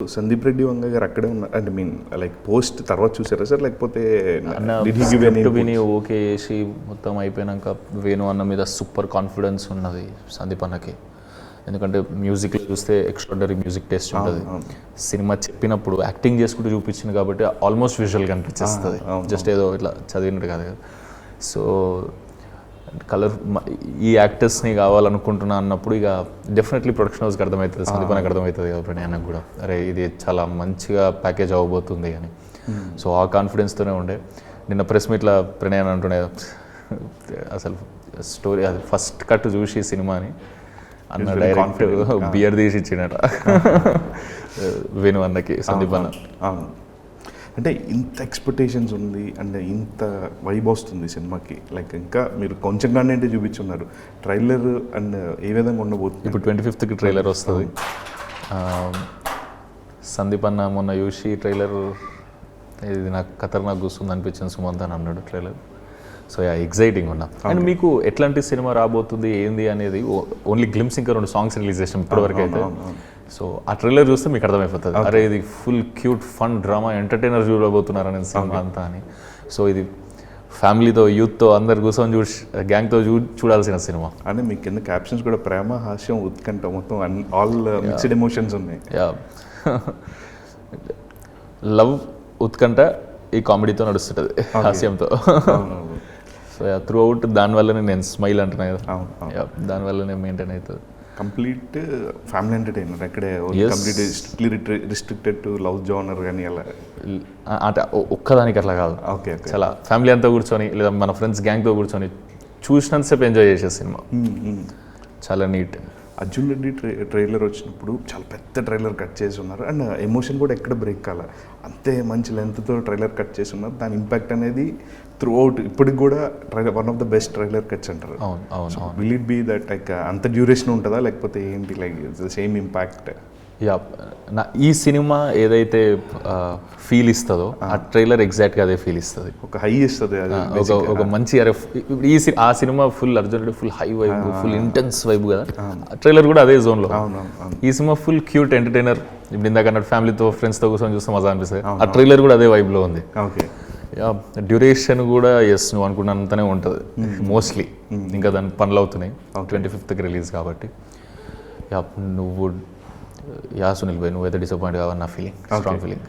సందీప్ రెడ్డి వంగ గారు అక్కడే ఉన్నారు అంటే మీన్ లైక్ పోస్ట్ తర్వాత చూసారా సార్ లేకపోతే విని ఓకే చేసి మొత్తం అయిపోయినాక వేణు అన్న మీద సూపర్ కాన్ఫిడెన్స్ ఉన్నది సందీప్ అన్నకి. ఎందుకంటే మ్యూజిక్లో చూస్తే ఎక్స్ట్రాడనరీ మ్యూజిక్ టేస్ట్ ఉంటుంది. సినిమా చెప్పినప్పుడు యాక్టింగ్ చేసుకుంటూ చూపించింది కాబట్టి ఆల్మోస్ట్ విజువల్గా అనిపించేస్తుంది, జస్ట్ ఏదో ఇట్లా చదివినట్టు కాదు కదా. సో కలర్ ఈ యాక్టర్స్ని కావాలనుకుంటున్నా అన్నప్పుడు ఇక డెఫినెట్లీ ప్రొడక్షన్ హౌస్కి అర్థమవుతుంది, సందీప్ అన్నకు అర్థమవుతుంది కాబట్టి ఆయనకు కూడా అరే ఇది చాలా మంచిగా ప్యాకేజ్ అవ్వబోతుంది అని. సో ఆ కాన్ఫిడెన్స్తోనే ఉండే. నిన్న ప్రెస్ మీట్లో ప్రణయ్ అని అంటుండే అసలు స్టోరీ అది ఫస్ట్ కట్ చూసి సినిమాని అన్న డైరెక్ట్ బియర్ తీసి ఇచ్చినట వేణు అన్నకి సందీప్ అన్న. అంటే ఇంత ఎక్స్పెక్టేషన్స్ ఉంది అంటే ఇంత వైబ్ వస్తుంది సినిమాకి, లైక్ ఇంకా మీరు కొంచెం కంటెంట్ చూపించున్నారు. ట్రైలర్ అండ్ ఏ విధంగా ఉండబోతుంది? ఇప్పుడు 25th ట్రైలర్ వస్తుంది. సందీప్ అన్న మొన్న చూసి ట్రైలర్ ఇది నాకు ఖతర్నాక్ కూర్చుంది అనిపించింది సుమంత్ అని అన్నాడు ట్రైలర్. సో ఎగ్జైటింగ్ ఉన్నా. అండ్ మీకు ఎట్లాంటి సినిమా రాబోతుంది ఏంది అనేది ఓన్లీ గ్లిమ్స్ ఇంకా 2 సాంగ్స్ రిలీజ్ చేసాం ఇప్పటివరకు అయితే. సో ఆ ట్రైలర్ చూస్తే మీకు అర్థమైపోతుంది అరే ఇది full cute fun drama entertainer చూడబోతున్నారు అనేది సినిమా అంతా అని. సో ఇది ఫ్యామిలీతో యూత్తో అందరు కూర్చొని గ్యాంగ్తో చూడాల్సిన సినిమా. అంటే మీకు కింద క్యాప్షన్స్ కూడా ప్రేమ హాస్యం ఉత్కంఠ మొత్తం ఆల్ మిక్స్డ్ ఎమోషన్స్ ఉన్నాయి. లవ్ ఉత్కంఠ ఈ కామెడీతో నడుస్తుంటుంది హాస్యంతో. సో త్రూ అవుట్ దానివల్లనే నేను స్మైల్ అంటున్నా కదా, దానివల్లనే మెయింటైన్ అవుతుంది. కంప్లీట్ ఫ్యామిలీ ఎంటర్టైనర్ అక్కడే complete strictly restricted to love genre కానీ అలా అంటే ఒక్కదానికి అట్లా కాదు. ఓకే చాలా ఫ్యామిలీ అంతా కూర్చొని లేదా మన ఫ్రెండ్స్ గ్యాంగ్తో కూర్చొని చూసినంతసేపు ఎంజాయ్ చేసే సినిమా. చాలా నీట్. అర్జున్ రెడ్డి ట్రైలర్ వచ్చినప్పుడు చాలా పెద్ద ట్రైలర్ కట్ చేసి ఉన్నారు అండ్ ఎమోషన్ కూడా ఎక్కడ బ్రేక్ కాల, అంతే మంచి లెంత్తో ట్రైలర్ కట్ చేసి ఉన్నారు. దాని ఇంపాక్ట్ అనేది త్రూ అవుట్ ఇప్పటికి కూడా one of the best trailer cuts అంటారు. Will it be that like అంత డ్యూరేషన్ ఉంటుందా లేకపోతే ఏంటి లైక్ సేమ్ ఇంపాక్ట్? ఈ సినిమా ఏదైతే ఫీల్ ఇస్తుందో ఆ ట్రైలర్ ఎగ్జాక్ట్గా అదే ఫీల్ ఇస్తుంది, ఒక హై ఇస్తుంది. ఒక మంచి ఆ cinema full Arjun Reddy full high vibe full intense vibe కదా, ట్రైలర్ కూడా అదే జోన్లో. ఈ సినిమా ఫుల్ క్యూట్ ఎంటర్టైనర్, ఇప్పుడు ఇందాక అన్నట్టు ఫ్యామిలీతో ఫ్రెండ్స్తో కూర్చొని చూస్తే మజా అనిపిస్తుంది. ఆ ట్రైలర్ కూడా అదే వైబ్లో ఉంది. ఓకే డ్యూరేషన్ కూడా ఎస్ నువ్వు అనుకున్నంతనే ఉంటుంది మోస్ట్లీ. ఇంకా దాని పనులు అవుతున్నాయి 25th రిలీజ్ కాబట్టి. నువ్వు సునీల్ భాయ్ నువ్వైతే డిసప్పాయింట్ కావాలి నా ఫీలింగ్, స్ట్రాంగ్ ఫీలింగ్.